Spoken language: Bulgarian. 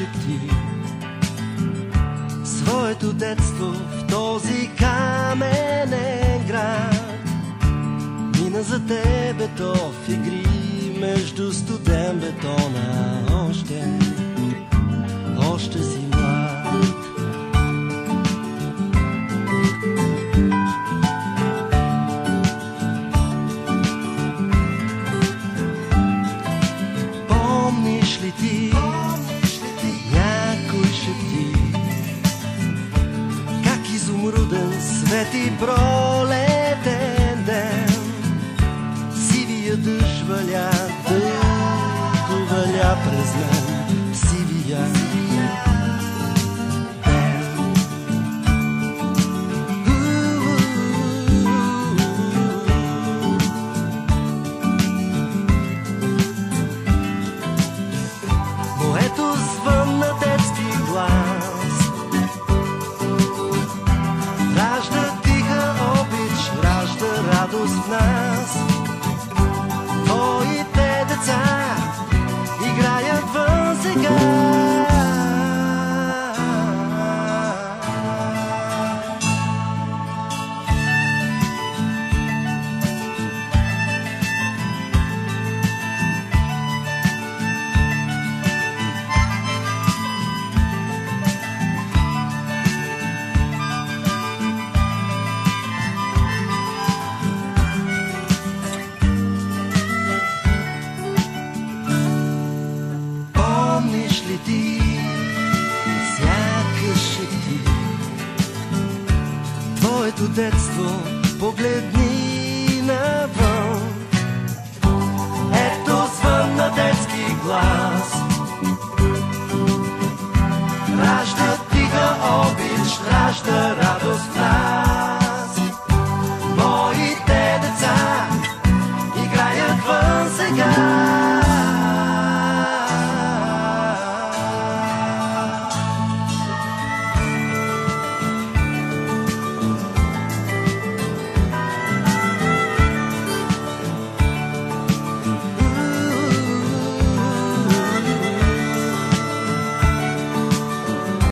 шепти своето детство в този каменен град. Мина за тебе то в игри между студен бетона. Още си млад. Помниш ли ти някой шепти как изумруден свети пролетен ден? Сивия дъжд валя, дълго валя през мен. Сивия моето звън на детски глас ражда тиха обич, ражда радост в нас. Твоите деца играят вън сега. Помниш ли ти, сякаш шепти твоето детство, погледни навън. Ето звън на детски глас ражда тиха обич, ражда